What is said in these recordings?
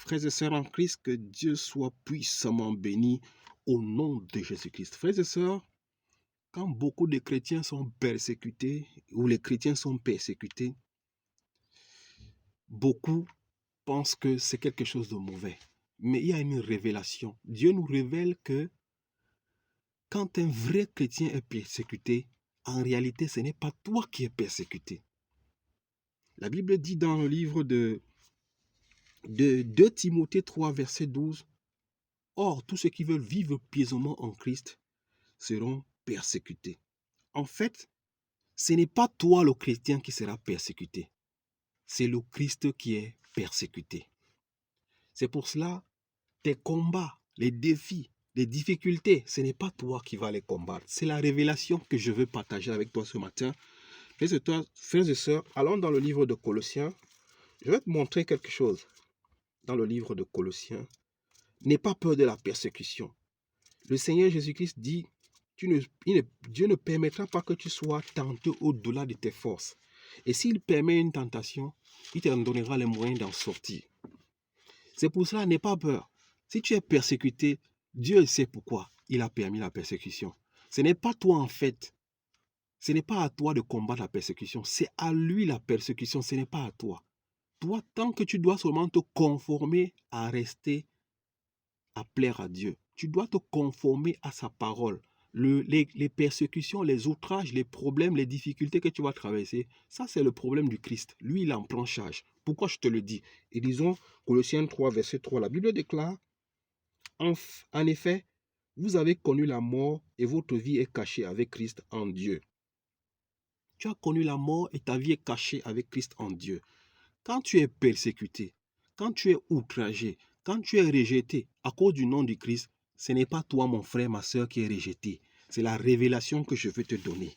Frères et sœurs en Christ, que Dieu soit puissamment béni au nom de Jésus-Christ. Frères et sœurs, quand beaucoup de chrétiens sont persécutés, ou les chrétiens sont persécutés, beaucoup pensent que c'est quelque chose de mauvais. Mais il y a une révélation. Dieu nous révèle que quand un vrai chrétien est persécuté, en réalité, ce n'est pas toi qui es persécuté. La Bible dit dans le livre de 2 Timothée 3, verset 12, « Or, tous ceux qui veulent vivre pieusement en Christ seront persécutés. » En fait, ce n'est pas toi le chrétien qui sera persécuté. C'est le Christ qui est persécuté. C'est pour cela, tes combats, les défis, les difficultés, ce n'est pas toi qui vas les combattre. C'est la révélation que je veux partager avec toi ce matin. Frères et sœurs, allons dans le livre de Colossiens. Je vais te montrer quelque chose. Dans le livre de Colossiens, n'aie pas peur de la persécution. Le Seigneur Jésus-Christ dit, Dieu ne permettra pas que tu sois tenté au-delà de tes forces. Et s'il permet une tentation, il te donnera les moyens d'en sortir. C'est pour cela, n'aie pas peur. Si tu es persécuté, Dieu sait pourquoi il a permis la persécution. Ce n'est pas toi en fait. Ce n'est pas à toi de combattre la persécution. C'est à lui la persécution, ce n'est pas à toi. Toi, tant que tu dois seulement te conformer à rester, à plaire à Dieu. Tu dois te conformer à sa parole. Les persécutions, les outrages, les problèmes, les difficultés que tu vas traverser, ça c'est le problème du Christ. Lui, il en prend charge. Pourquoi je te le dis? Et disons, Colossiens 3, verset 3, la Bible déclare, en effet, vous avez connu la mort et votre vie est cachée avec Christ en Dieu. Tu as connu la mort et ta vie est cachée avec Christ en Dieu. Quand tu es persécuté, quand tu es outragé, quand tu es rejeté à cause du nom du Christ, ce n'est pas toi, mon frère, ma soeur, qui est rejeté. C'est la révélation que je veux te donner.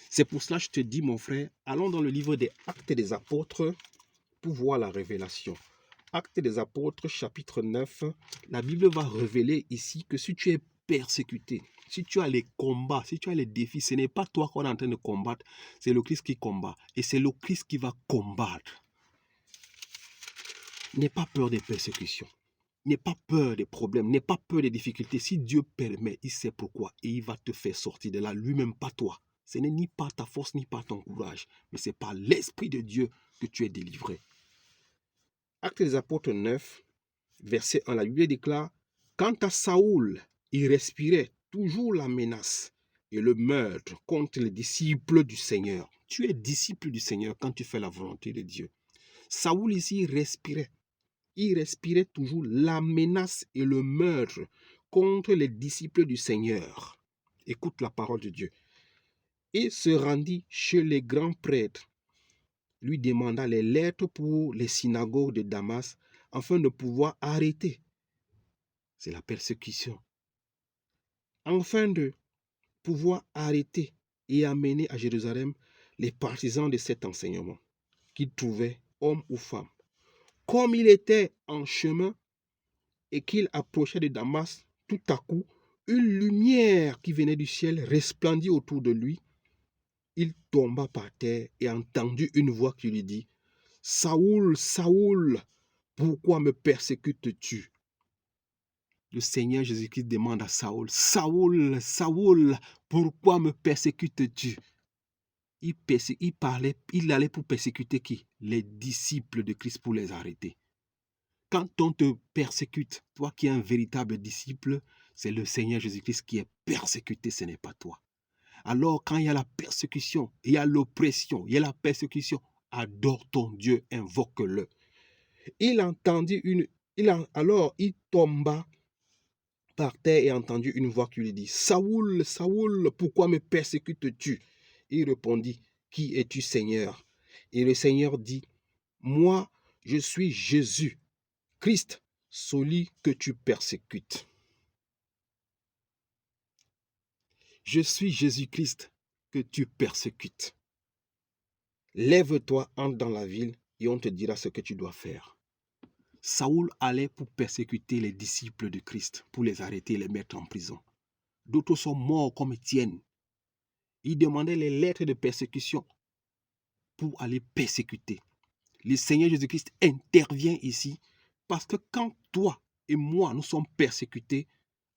C'est pour cela que je te dis, mon frère, allons dans le livre des Actes des Apôtres pour voir la révélation. Actes des Apôtres, chapitre 9, la Bible va révéler ici que si tu es persécuté, si tu as les combats, si tu as les défis, ce n'est pas toi qu'on est en train de combattre, c'est le Christ qui combat. Et c'est le Christ qui va combattre. N'aie pas peur des persécutions. N'aie pas peur des problèmes. N'aie pas peur des difficultés. Si Dieu permet, il sait pourquoi. Et il va te faire sortir de là lui-même, pas toi. Ce n'est ni par ta force, ni par ton courage. Mais c'est par l'Esprit de Dieu que tu es délivré. Actes des Apôtres 9, verset 1, la Bible déclare, « Quant à Saoul, il respirait toujours la menace et le meurtre contre les disciples du Seigneur. » Tu es disciple du Seigneur quand tu fais la volonté de Dieu. Saoul ici respirait. Il respirait toujours la menace et le meurtre contre les disciples du Seigneur. Écoute la parole de Dieu. Il se rendit chez les grands prêtres, lui demanda les lettres pour les synagogues de Damas afin de pouvoir arrêter. C'est la persécution. Afin de pouvoir arrêter et amener à Jérusalem les partisans de cet enseignement qu'il trouvait, hommes ou femmes. Comme il était en chemin et qu'il approchait de Damas, tout à coup, une lumière qui venait du ciel resplendit autour de lui. Il tomba par terre et entendit une voix qui lui dit, « Saoul, Saoul, pourquoi me persécutes-tu » Le Seigneur Jésus-Christ demande à Saoul, « Saoul, Saoul, pourquoi me persécutes-tu » il allait pour persécuter qui? Les disciples de Christ, pour les arrêter. Quand on te persécute, toi qui es un véritable disciple, c'est le Seigneur Jésus-Christ qui est persécuté, ce n'est pas toi. Alors quand il y a la persécution, il y a l'oppression, il y a la persécution, adore ton Dieu, invoque-le. Alors il tomba par terre et entendit une voix qui lui dit, « Saoul, Saoul, pourquoi me persécutes-tu » Il répondit, « Qui es-tu, Seigneur » Et le Seigneur dit, « Moi, je suis Jésus, Christ, celui que tu persécutes. » Je suis Jésus-Christ que tu persécutes. Lève-toi, entre dans la ville et on te dira ce que tu dois faire. Saoul allait pour persécuter les disciples de Christ, pour les arrêter et les mettre en prison. D'autres sont morts comme Étienne. Il demandait les lettres de persécution pour aller persécuter. Le Seigneur Jésus-Christ intervient ici Parce que quand toi et moi, nous sommes persécutés,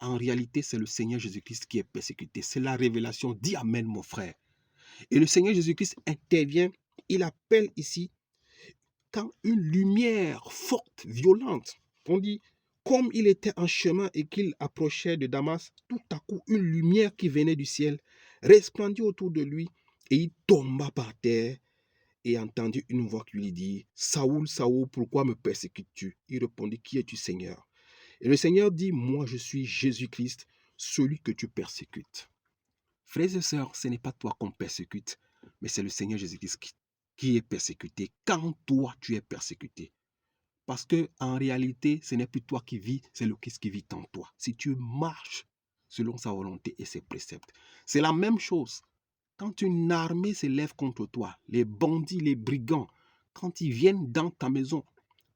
en réalité, c'est le Seigneur Jésus-Christ qui est persécuté. C'est la révélation. Dis Amen, mon frère. Et le Seigneur Jésus-Christ intervient. Il appelle ici, quand une lumière forte, violente, on dit, comme il était en chemin et qu'il approchait de Damas, tout à coup, une lumière qui venait du ciel resplendit autour de lui et il tomba par terre et entendit une voix qui lui dit, Saoul, Saoul, pourquoi me persécutes-tu? Il répondit, qui es-tu, Seigneur? Et le Seigneur dit, moi je suis Jésus-Christ, celui que tu persécutes. Frères et sœurs, ce n'est pas toi qu'on persécute, mais c'est le Seigneur Jésus-Christ qui est persécuté quand toi tu es persécuté. Parce que en réalité, ce n'est plus toi qui vis, c'est le Christ qui vit en toi. Si tu marches selon sa volonté et ses préceptes. C'est la même chose. Quand une armée s'élève contre toi, les bandits, les brigands, quand ils viennent dans ta maison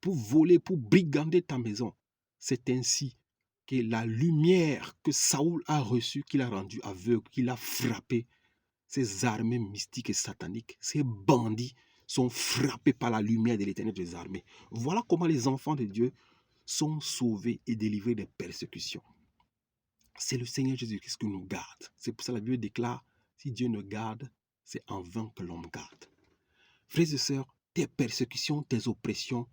pour voler, pour brigander ta maison, c'est ainsi que la lumière que Saoul a reçue, qu'il a rendue aveugle, qu'il a frappé, ces armées mystiques et sataniques, ces bandits sont frappés par la lumière de l'Éternel des armées. Voilà comment les enfants de Dieu sont sauvés et délivrés des persécutions. C'est le Seigneur Jésus-Christ qui nous garde. C'est pour ça que la Bible déclare, si Dieu ne garde, c'est en vain que l'homme garde. Frères et sœurs, tes persécutions, tes oppressions,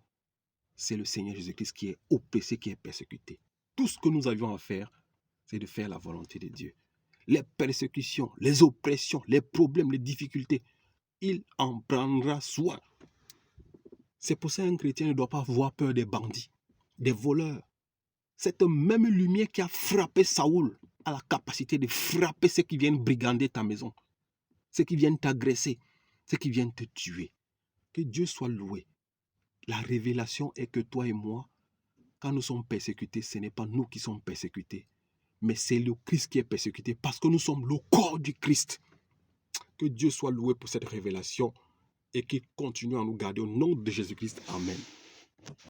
c'est le Seigneur Jésus-Christ qui est oppressé, qui est persécuté. Tout ce que nous avions à faire, c'est de faire la volonté de Dieu. Les persécutions, les oppressions, les problèmes, les difficultés, il en prendra soin. C'est pour ça qu'un chrétien ne doit pas avoir peur des bandits, des voleurs. Cette même lumière qui a frappé Saoul a la capacité de frapper ceux qui viennent brigander ta maison, ceux qui viennent t'agresser, ceux qui viennent te tuer. Que Dieu soit loué. La révélation est que toi et moi, quand nous sommes persécutés, ce n'est pas nous qui sommes persécutés, mais c'est le Christ qui est persécuté parce que nous sommes le corps du Christ. Que Dieu soit loué pour cette révélation et qu'il continue à nous garder au nom de Jésus-Christ. Amen.